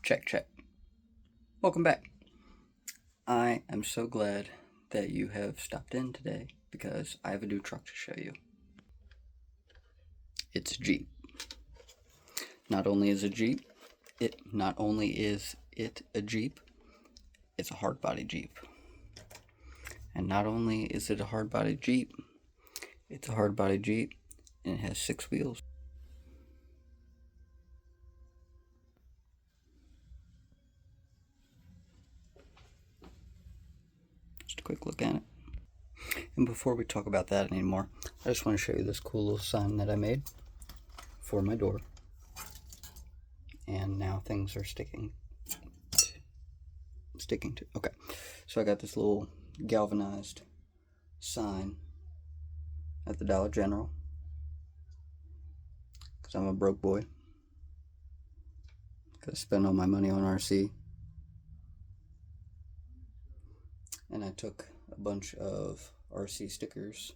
Check, check. Welcome back. I am so glad that you have stopped in today because I have a new truck to show you. It's a Jeep. Not only is it a Jeep, it's a hard body Jeep. And not only is it a hard body Jeep, it's a hard body Jeep and it has 6 wheels. Just a quick look at it. And before we talk about that anymore, I just want to show you this cool little sign that I made for my door. And now things are sticking to. Okay, so I got this little galvanized sign at the Dollar General because I'm a broke boy. Gotta spend all my money on RC. And I took a bunch of RC stickers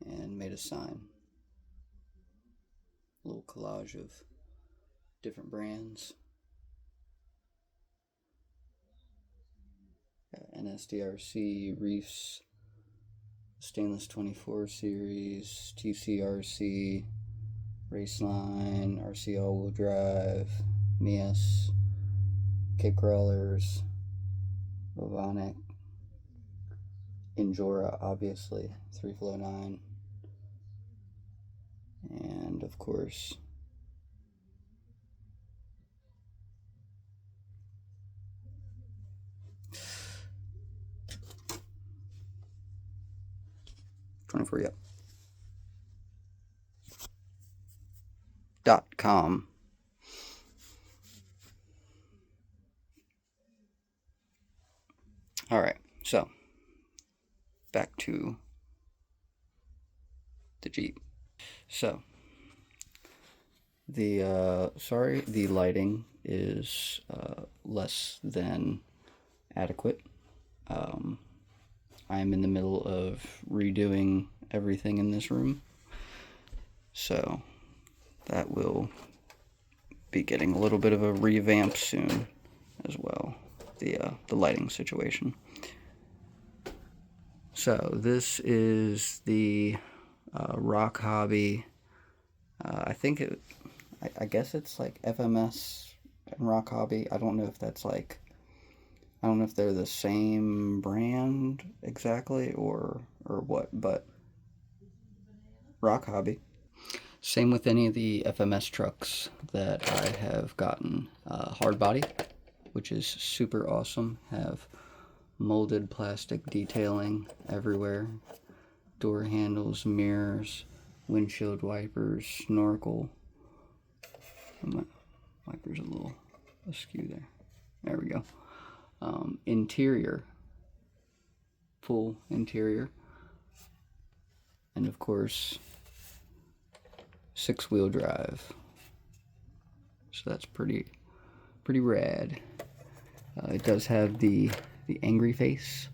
and made a sign. A little collage of different brands. NSDRC, Reefs, Stainless 24 Series, TCRC, Raceline, RC All-Wheel Drive, Mias, Cape Crawlers, Vovonic, Injora, obviously, 3Flow9, and of course, .com. Alright, so back to the Jeep. So the lighting is less than adequate. I am in the middle of redoing everything in this room, so that will be getting a little bit of a revamp soon as well, the lighting situation. So this is the RocHobby. I guess it's like FMS and RocHobby. I don't know if they're the same brand exactly or what, but RocHobby. Same with any of the FMS trucks that I have gotten. Hard body, which is super awesome. Have molded plastic detailing everywhere. Door handles, mirrors, windshield wipers, snorkel. My wiper's a little askew there. There we go. Interior, full interior, and of course 6-wheel drive, so that's pretty rad. It does have the angry face.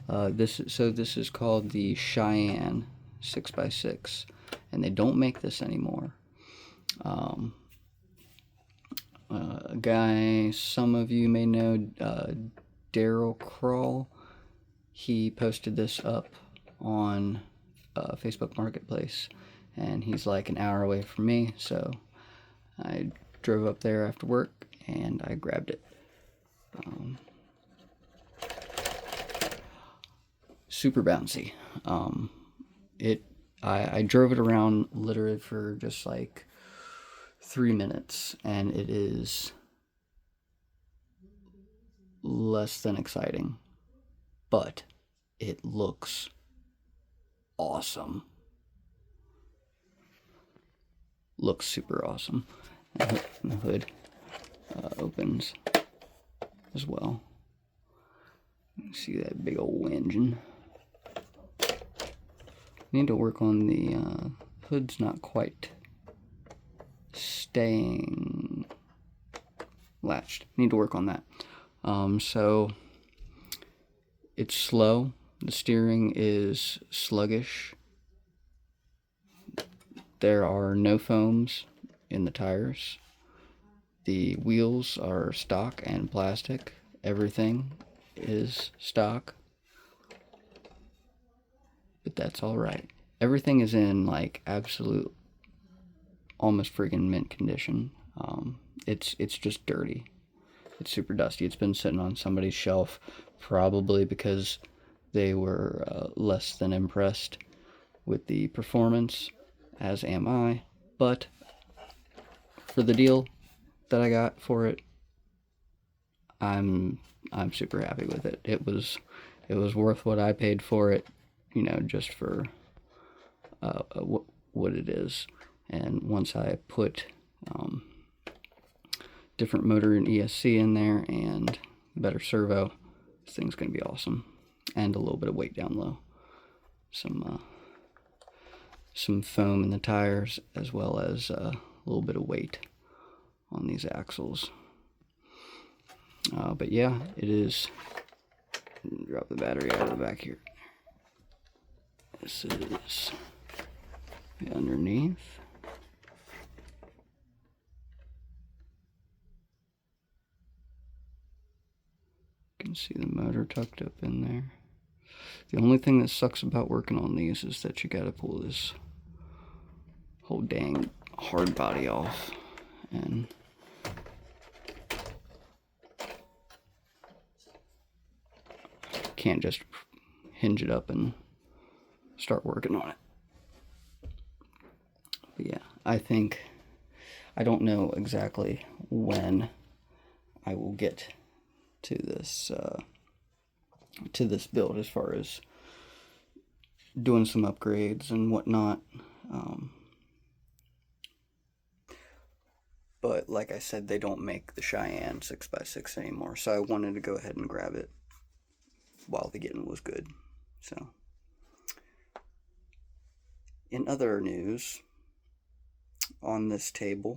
This is called the Cheyenne 6x6, and they don't make this anymore. A guy some of you may know, Daryl Crawl, he posted this up on Facebook Marketplace, and he's like an hour away from me, so I drove up there after work and I grabbed it. Super bouncy. I drove it around literally for just like 3 minutes, and it is less than exciting, but it looks awesome. Looks super awesome. And the hood opens as well. You see that big old engine. Need to work on the hood's not quite staying latched. Need to work on that. So it's slow. The steering is sluggish. There are no foams in the tires. The wheels are stock and plastic. Everything is stock. But that's alright. Everything is in like absolute, almost friggin' mint condition. It's just dirty. It's super dusty. It's been sitting on somebody's shelf, probably because they were less than impressed with the performance, as am I. But for the deal that I got for it, I'm super happy with it. It was worth what I paid for it, you know, just for what it is. And once I put different motor and ESC in there and better servo, this thing's gonna be awesome. And a little bit of weight down low. Some foam in the tires, as well as a little bit of weight on these axles. But yeah, it is. Drop the battery out of the back here. This is underneath. You can see the motor tucked up in there. The only thing that sucks about working on these is that you gotta pull this whole dang hard body off, and can't just hinge it up and start working on it. But yeah, I don't know exactly when I will get to this build, as far as doing some upgrades and whatnot. But like I said, they don't make the Cheyenne 6x6 anymore, so I wanted to go ahead and grab it while the getting was good. So, in other news, on this table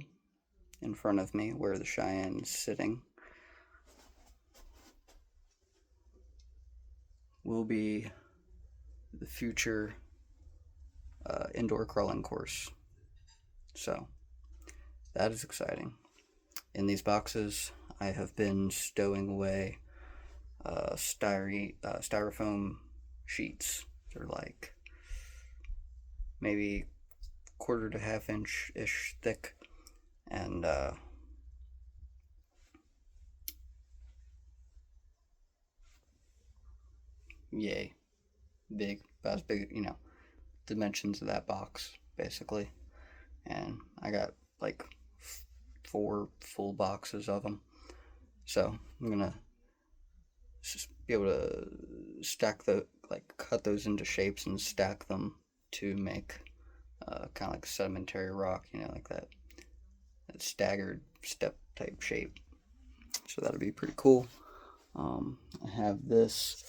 in front of me, where the Cheyenne is sitting, will be the future indoor crawling course. So that is exciting. In these boxes, I have been stowing away styrofoam sheets. They're like maybe quarter to half inch-ish thick, and yay, big, about as big, you know, dimensions of that box, basically. And I got like 4 full boxes of them, so I'm gonna just be able to stack cut those into shapes and stack them to make kind of like sedimentary rock, you know, like that staggered step type shape. So that'll be pretty cool. I have this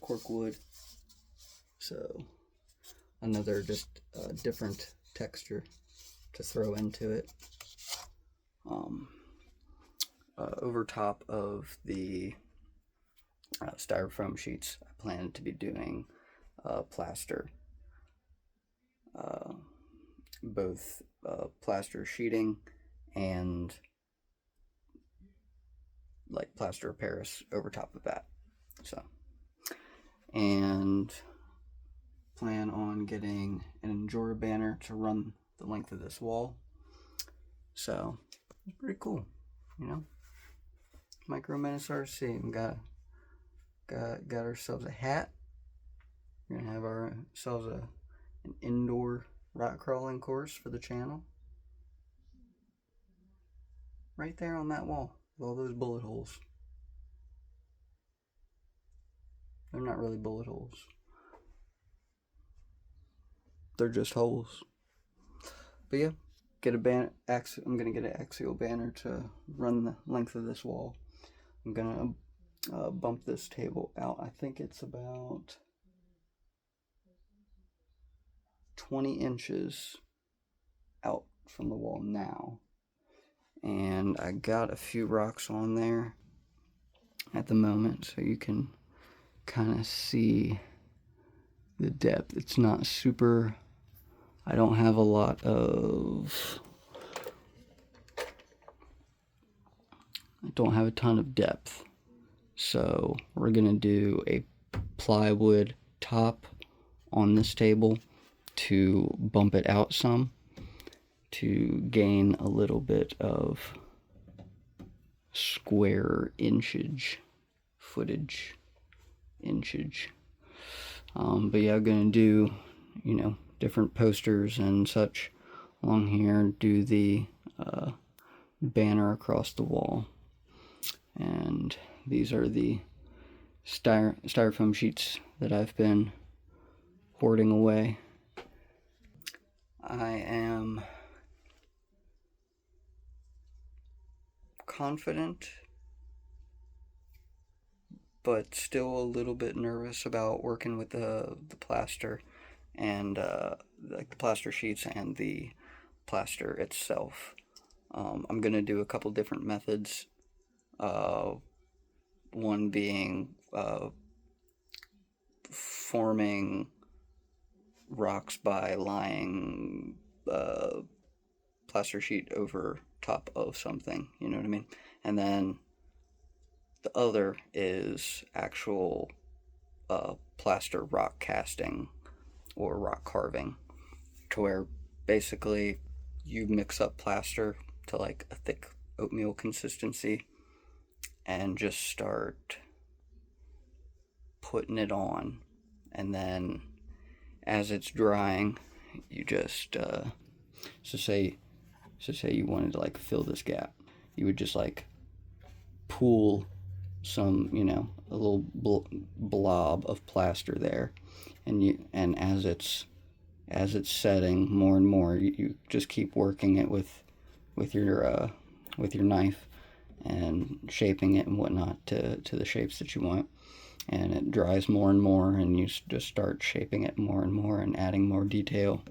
cork wood, so another just different texture to throw into it. Over top of the styrofoam sheets, I plan to be doing plaster, both plaster sheeting and like plaster of Paris over top of that. So, and plan on getting an Endura banner to run the length of this wall. So it's pretty cool, you know. Micro Menace RC. We got ourselves a hat. We're gonna have ourselves an indoor rock crawling course for the channel. Right there on that wall with all those bullet holes. They're not really bullet holes. They're just holes. But yeah, I'm gonna get an axial banner to run the length of this wall. I'm gonna bump this table out. I think it's about 20 inches out from the wall now. And I got a few rocks on there at the moment, so you can kind of see the depth. It's not super, I don't have a lot of I don't have a ton of depth. So we're gonna do a plywood top on this table to bump it out some, to gain a little bit of square footage. But yeah, I'm gonna do, different posters and such along here, do the banner across the wall. And these are the styrofoam sheets that I've been hoarding away. I am confident, but still a little bit nervous about working with the plaster and like the plaster sheets and the plaster itself. I'm gonna do a couple different methods. One being forming rocks by laying plaster sheet over top of something, you know what I mean? And then the other is actual plaster rock casting or rock carving, to where basically you mix up plaster to like a thick oatmeal consistency and just start putting it on, and then as it's drying, you just say you wanted to like fill this gap, you would just like pool some, a little blob of plaster there, and as it's setting more and more, you just keep working it with your knife and shaping it and whatnot to the shapes that you want. And it dries more and more, and you just start shaping it more and more and adding more detail.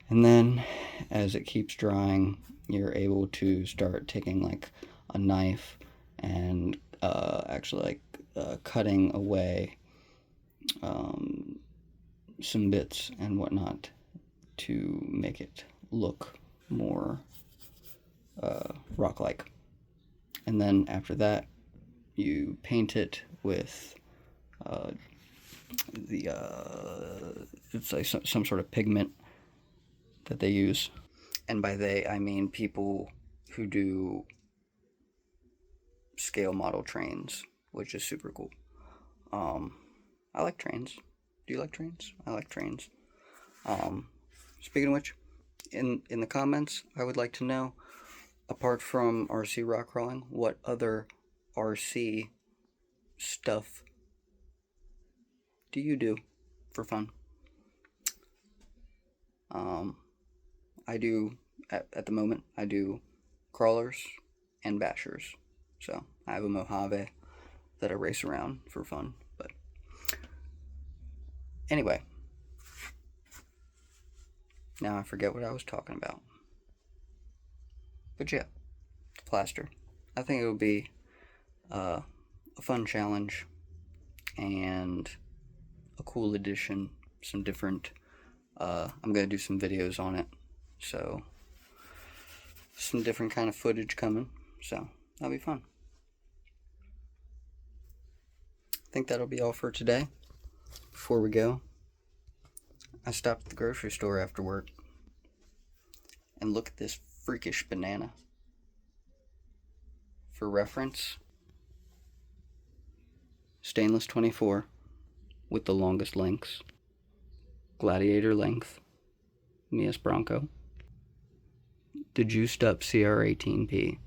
And then as it keeps drying, you're able to start taking like a knife and actually cutting away some bits and whatnot to make it look more rock-like. And then after that, you paint it with it's like some sort of pigment that they use. And by they, I mean people who do scale model trains, which is super cool. I like trains. Do you like trains? I like trains. Speaking of which, in the comments, I would like to know, apart from RC rock crawling, what other RC stuff do you do for fun? I do, at the moment, I do crawlers and bashers. So I have a Mojave that I race around for fun. But anyway, now I forget what I was talking about. But yeah, plaster. I think it would be a fun challenge and a cool addition. Some different, I'm going to do some videos on it. So some different kind of footage coming. So that'll be fun. I think that'll be all for today. Before we go, I stopped at the grocery store after work, and look at this freakish banana. For reference, stainless 24 with the longest lengths, gladiator length, Mias Bronco, the juiced up CR18P,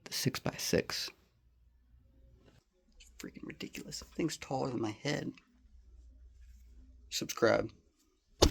the 6x6. Freaking ridiculous. That thing's taller than my head. Subscribe.